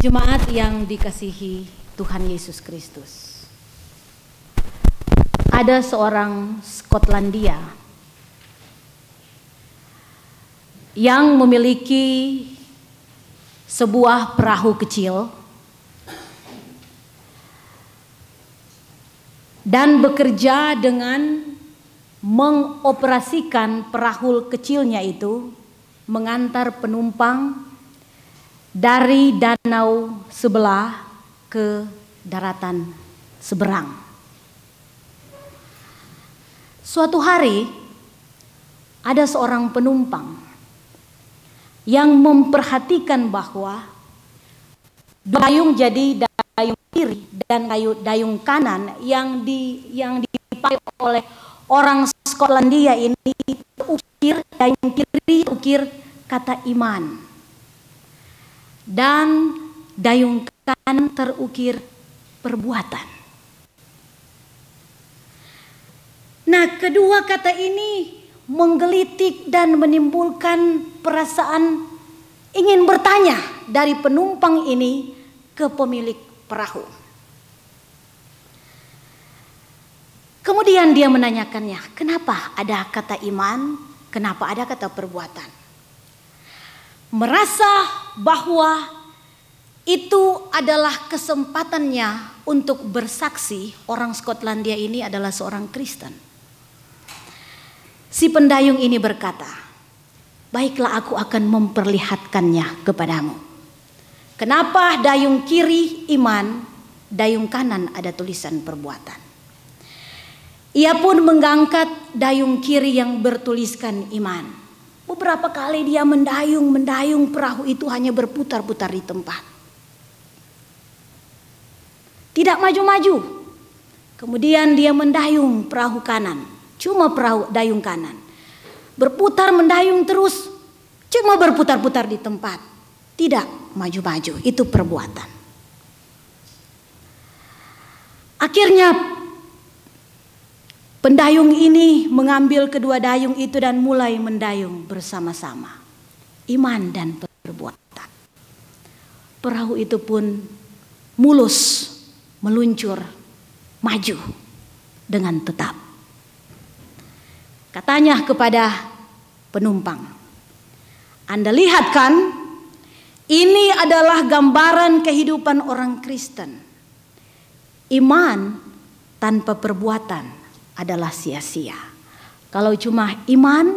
Jemaat yang dikasihi Tuhan Yesus Kristus, ada seorang Skotlandia yang memiliki sebuah perahu kecil dan bekerja dengan mengoperasikan perahu kecilnya itu mengantar penumpang dari danau sebelah ke daratan seberang. Suatu hari ada seorang penumpang yang memperhatikan bahwa dayung jadi dayung kiri dan dayung kanan yang dipakai oleh orang Skotlandia ini ukir dayung kiri ukir kata iman. Dan dayung kanan terukir perbuatan. Nah, kedua kata ini menggelitik dan menimbulkan perasaan ingin bertanya dari penumpang ini ke pemilik perahu. Kemudian dia menanyakannya, kenapa ada kata iman, kenapa ada kata perbuatan? Merasa bahwa itu adalah kesempatannya untuk bersaksi orang Skotlandia ini adalah seorang Kristen. Si pendayung ini berkata, baiklah aku akan memperlihatkannya kepadamu. Kenapa dayung kiri iman, dayung kanan ada tulisan perbuatan. Ia pun mengangkat dayung kiri yang bertuliskan iman. Beberapa kali dia mendayung perahu itu hanya berputar-putar di tempat. Tidak maju-maju. Kemudian dia mendayung perahu kanan. Cuma perahu dayung kanan. Berputar mendayung terus. Cuma berputar-putar di tempat. Tidak maju-maju. Itu perbuatan. Akhirnya pendayung ini mengambil kedua dayung itu dan mulai mendayung bersama-sama. Iman dan perbuatan. Perahu itu pun mulus, meluncur, maju dengan tetap. Katanya kepada penumpang, Anda lihat kan, ini adalah gambaran kehidupan orang Kristen. Iman tanpa perbuatan adalah sia-sia. Kalau cuma iman,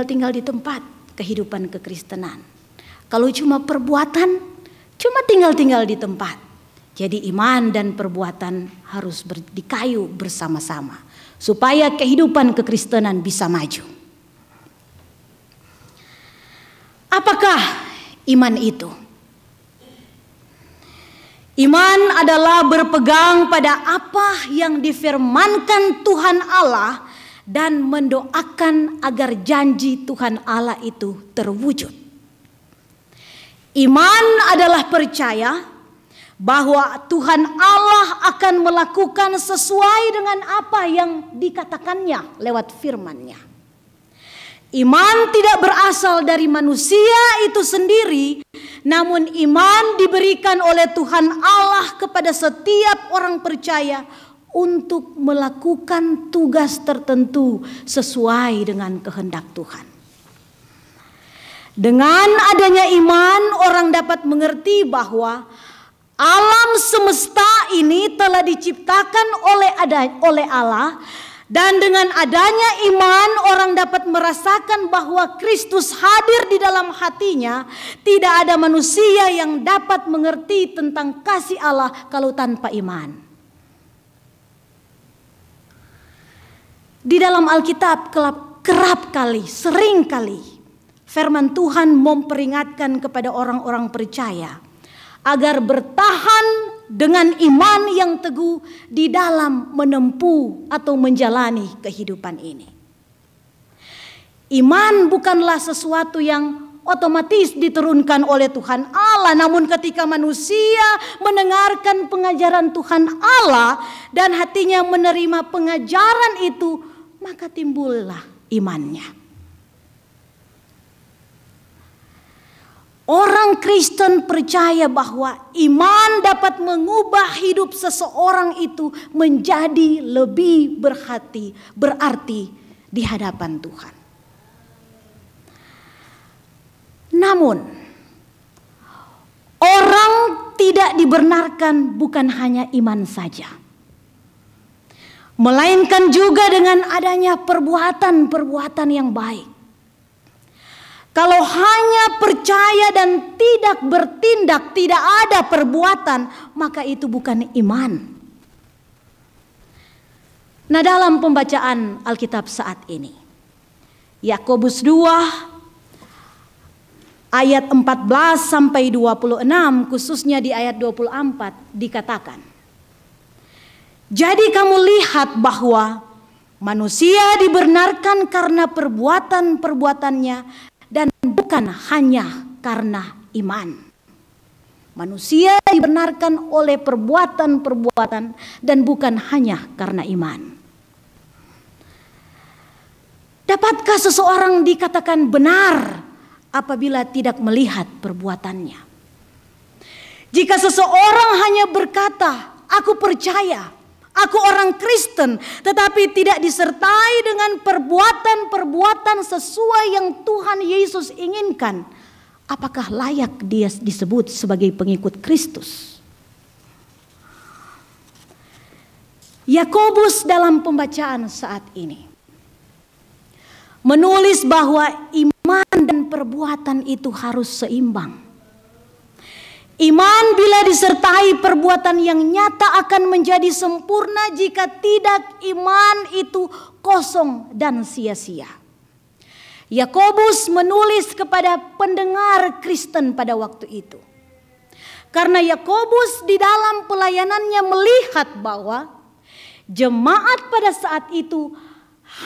tinggal di tempat kehidupan kekristenan. Kalau cuma perbuatan, cuma tinggal di tempat. Jadi iman dan perbuatan harus dikayu bersama-sama supaya kehidupan kekristenan bisa maju. Apakah iman itu? Iman adalah berpegang pada apa yang difirmankan Tuhan Allah dan mendoakan agar janji Tuhan Allah itu terwujud. Iman adalah percaya bahwa Tuhan Allah akan melakukan sesuai dengan apa yang dikatakannya lewat firman-Nya. Iman tidak berasal dari manusia itu sendiri, namun iman diberikan oleh Tuhan Allah kepada setiap orang percaya untuk melakukan tugas tertentu sesuai dengan kehendak Tuhan. Dengan adanya iman, orang dapat mengerti bahwa alam semesta ini telah diciptakan oleh Allah. Dan dengan adanya iman orang dapat merasakan bahwa Kristus hadir di dalam hatinya. Tidak ada manusia yang dapat mengerti tentang kasih Allah kalau tanpa iman. Di dalam Alkitab kerap kali, sering kali firman Tuhan memperingatkan kepada orang-orang percaya agar bertahan dengan iman yang teguh di dalam menempuh atau menjalani kehidupan ini. Iman bukanlah sesuatu yang otomatis diturunkan oleh Tuhan Allah. Namun ketika manusia mendengarkan pengajaran Tuhan Allah dan hatinya menerima pengajaran itu, maka timbullah imannya. Orang Kristen percaya bahwa iman dapat mengubah hidup seseorang itu menjadi lebih berarti di hadapan Tuhan. Namun, orang tidak dibenarkan bukan hanya iman saja, melainkan juga dengan adanya perbuatan-perbuatan yang baik. Kalau hanya percaya dan tidak bertindak, tidak ada perbuatan, maka itu bukan iman. Nah, dalam pembacaan Alkitab saat ini, Yakobus 2 ayat 14 sampai 26, khususnya di ayat 24 dikatakan, jadi kamu lihat bahwa manusia dibenarkan karena perbuatan-perbuatannya dan bukan hanya karena iman. Manusia dibenarkan oleh perbuatan-perbuatan dan bukan hanya karena iman. Dapatkah seseorang dikatakan benar apabila tidak melihat perbuatannya? Jika seseorang hanya berkata, aku percaya, aku orang Kristen, tetapi tidak disertai dengan perbuatan-perbuatan sesuai yang Tuhan Yesus inginkan, apakah layak dia disebut sebagai pengikut Kristus? Yakobus dalam pembacaan saat ini menulis bahwa iman dan perbuatan itu harus seimbang. Iman bila disertai perbuatan yang nyata akan menjadi sempurna, jika tidak iman itu kosong dan sia-sia. Yakobus menulis kepada pendengar Kristen pada waktu itu. Karena Yakobus di dalam pelayanannya melihat bahwa jemaat pada saat itu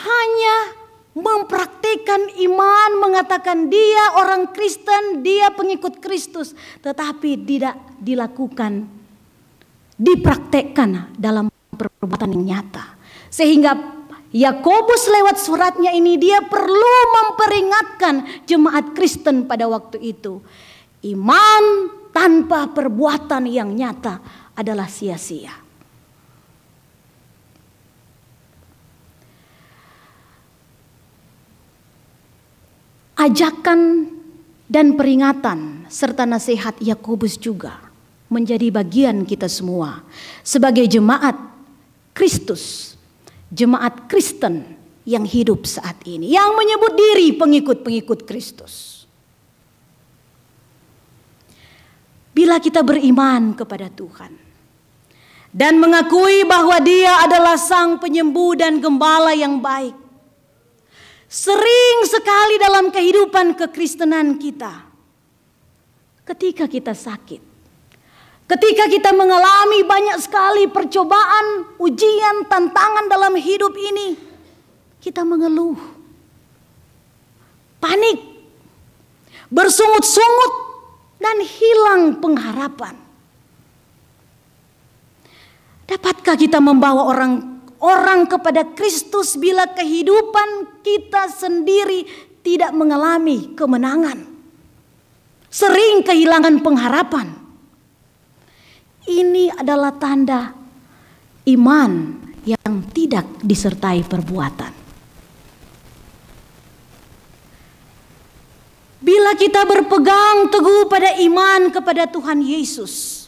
hanya mempraktikkan iman, mengatakan dia orang Kristen, dia pengikut Kristus, tetapi tidak dilakukan, dipraktekkan dalam perbuatan yang nyata. Sehingga Yakobus lewat suratnya ini dia perlu memperingatkan jemaat Kristen pada waktu itu. Iman tanpa perbuatan yang nyata adalah sia-sia. Ajakan dan peringatan serta nasihat Yakobus juga menjadi bagian kita semua sebagai jemaat Kristus, jemaat Kristen yang hidup saat ini, yang menyebut diri pengikut-pengikut Kristus. Bila kita beriman kepada Tuhan dan mengakui bahwa Dia adalah Sang Penyembuh dan Gembala yang baik, sering sekali dalam kehidupan kekristenan kita, ketika kita sakit, ketika kita mengalami banyak sekali percobaan, ujian, tantangan dalam hidup ini, kita mengeluh, panik, bersungut-sungut, dan hilang pengharapan. Dapatkah kita membawa orang kepada Kristus bila kehidupan kita sendiri tidak mengalami kemenangan, sering kehilangan pengharapan? Ini adalah tanda iman yang tidak disertai perbuatan. Bila kita berpegang teguh pada iman kepada Tuhan Yesus,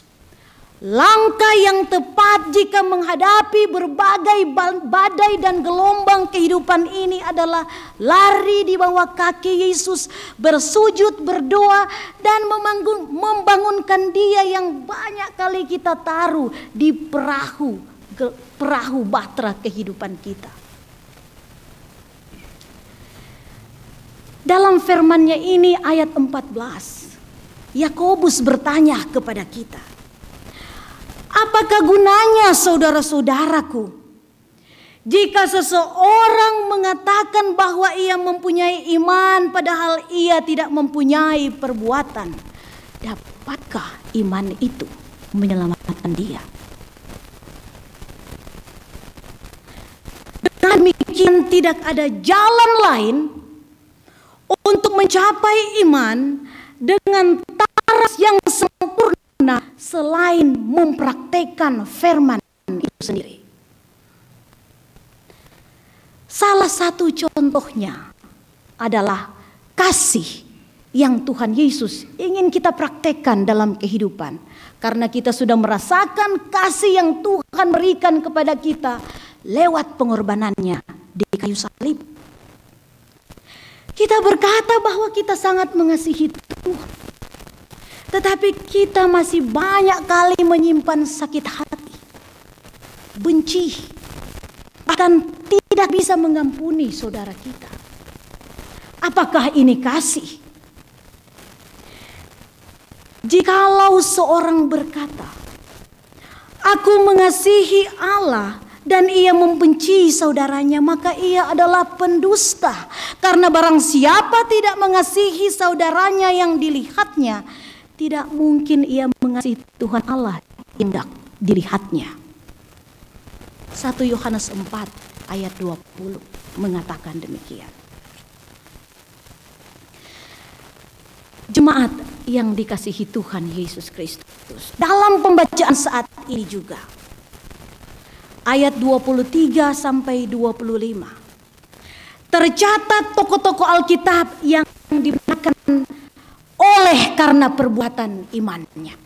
langkah yang tepat jika menghadapi berbagai badai dan gelombang kehidupan ini adalah lari di bawah kaki Yesus, bersujud, berdoa, dan membangunkan Dia yang banyak kali kita taruh di perahu bahtera kehidupan kita. Dalam firman-Nya ini ayat 14, Yakobus bertanya kepada kita, apakah gunanya saudara-saudaraku Jika seseorang mengatakan bahwa ia mempunyai iman padahal ia tidak mempunyai perbuatan, dapatkah iman itu menyelamatkan dia? Dengan demikian tidak ada jalan lain untuk mencapai iman dengan taras yang sempurna selain mempraktekkan firman itu sendiri. Salah satu contohnya adalah kasih yang Tuhan Yesus ingin kita praktekkan dalam kehidupan. Karena kita sudah merasakan kasih yang Tuhan berikan kepada kita lewat pengorbanannya di kayu salib. Kita berkata bahwa kita sangat mengasihi Tuhan. Tetapi kita masih banyak kali menyimpan sakit hati, benci, bahkan tidak bisa mengampuni saudara kita. Apakah ini kasih? Jikalau seorang berkata, aku mengasihi Allah dan ia membenci saudaranya, maka ia adalah pendusta. Karena barang siapa tidak mengasihi saudaranya yang dilihatnya, tidak mungkin ia mengasihi Tuhan Allah yang dilihatnya. 1 Yohanes 4 ayat 20 mengatakan demikian. Jemaat yang dikasihi Tuhan Yesus Kristus, dalam pembacaan saat ini juga ayat 23 sampai 25 tercatat tokoh-tokoh Alkitab yang dibenarkan oleh karena perbuatan imannya.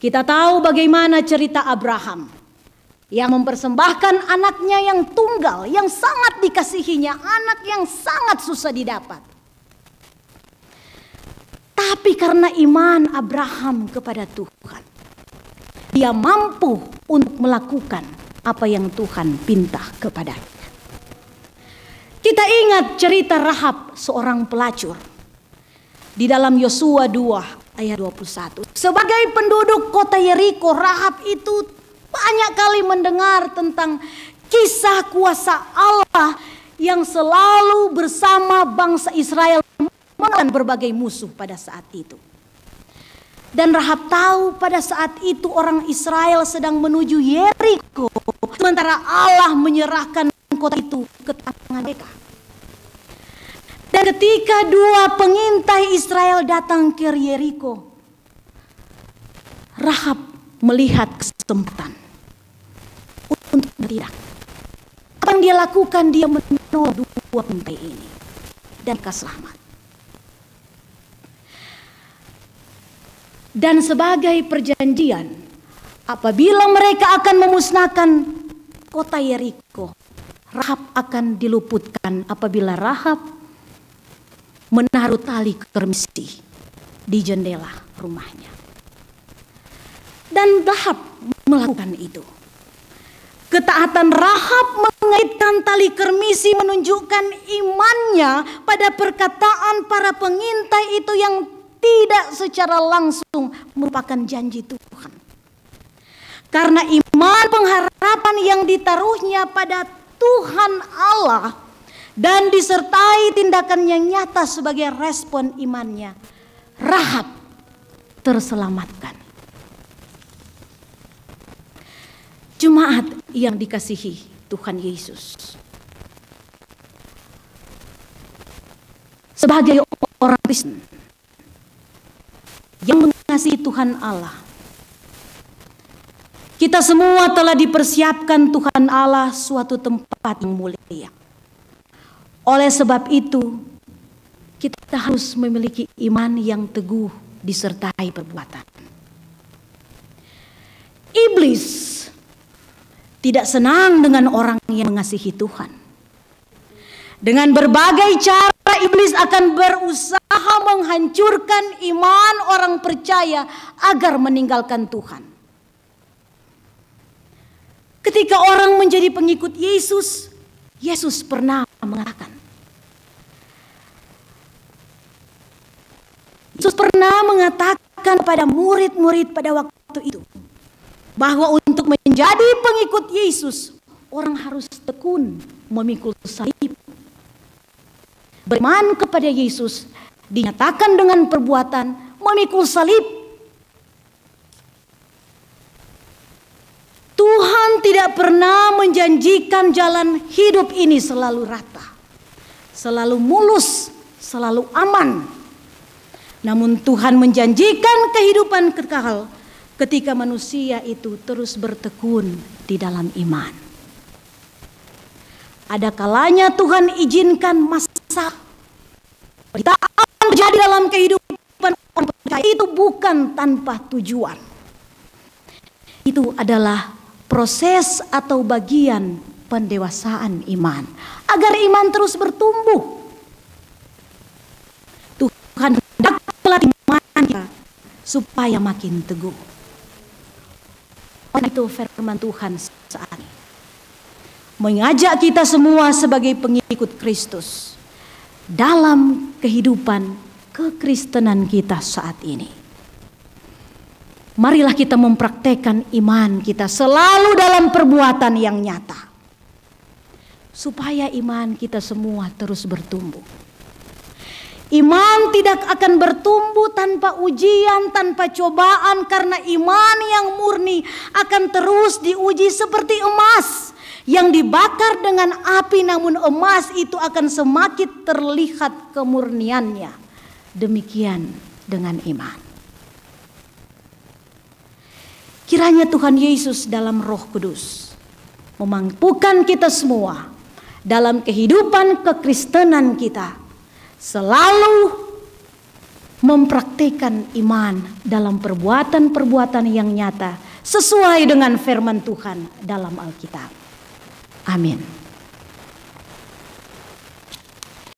Kita tahu bagaimana cerita Abraham yang mempersembahkan anaknya yang tunggal, yang sangat dikasihinya, anak yang sangat susah didapat. Tapi karena iman Abraham kepada Tuhan, dia mampu untuk melakukan apa yang Tuhan pinta kepadanya. Kita ingat cerita Rahab, seorang pelacur. Di dalam Yosua 2 ayat 21. Sebagai penduduk kota Yeriko, Rahab itu banyak kali mendengar tentang kisah kuasa Allah yang selalu bersama bangsa Israel melawan berbagai musuh pada saat itu. Dan Rahab tahu pada saat itu orang Israel sedang menuju Yeriko, sementara Allah menyerahkan kota itu ke tangan mereka. Dan ketika dua pengintai Israel datang ke Yeriko, Rahab melihat kesempatan untuk bertindak. Apa yang dia lakukan? Dia menolong dua pengintai ini dan mereka selamat. Dan sebagai perjanjian, apabila mereka akan memusnahkan kota Yeriko, Rahab akan diluputkan apabila Rahab menaruh tali kermisi di jendela rumahnya. Dan Rahab melakukan itu. Ketaatan Rahab mengaitkan tali kermisi menunjukkan imannya pada perkataan para pengintai itu yang tidak secara langsung merupakan janji Tuhan. Karena iman pengharapan yang ditaruhnya pada Tuhan Allah dan disertai tindakan yang nyata sebagai respon imannya, Rahab terselamatkan. Jemaat yang dikasihi Tuhan Yesus, sebagai orang Kristen yang mengasihi Tuhan Allah, kita semua telah dipersiapkan Tuhan Allah suatu tempat yang mulia. Oleh sebab itu, kita harus memiliki iman yang teguh disertai perbuatan. Iblis tidak senang dengan orang yang mengasihi Tuhan. Dengan berbagai cara iblis akan berusaha menghancurkan iman orang percaya agar meninggalkan Tuhan. Ketika orang menjadi pengikut Yesus, Yesus pernah mengatakan, Yesus pernah mengatakan kepada murid-murid pada waktu itu, bahwa untuk menjadi pengikut Yesus, orang harus tekun memikul salib. Beriman kepada Yesus dinyatakan dengan perbuatan memikul salib. Tuhan tidak pernah menjanjikan jalan hidup ini selalu rata, selalu mulus, selalu aman. Namun Tuhan menjanjikan kehidupan kekal ketika manusia itu terus bertekun di dalam iman. Ada kalanya Tuhan izinkan masa penderitaan terjadi dalam kehidupan orang percaya, itu bukan tanpa tujuan. Itu adalah proses atau bagian pendewasaan iman, agar iman terus bertumbuh. Tuhan hendak melatih iman kita supaya makin teguh. Itu firman Tuhan saat ini mengajak kita semua sebagai pengikut Kristus dalam kehidupan kekristenan kita saat ini. Marilah kita mempraktekkan iman kita selalu dalam perbuatan yang nyata, supaya iman kita semua terus bertumbuh. Iman tidak akan bertumbuh tanpa ujian, tanpa cobaan, karena iman yang murni akan terus diuji seperti emas yang dibakar dengan api, namun emas itu akan semakin terlihat kemurniannya. Demikian dengan iman. Kiranya Tuhan Yesus dalam Roh Kudus memampukan kita semua dalam kehidupan kekristenan kita selalu mempraktikkan iman dalam perbuatan-perbuatan yang nyata sesuai dengan firman Tuhan dalam Alkitab. Amin.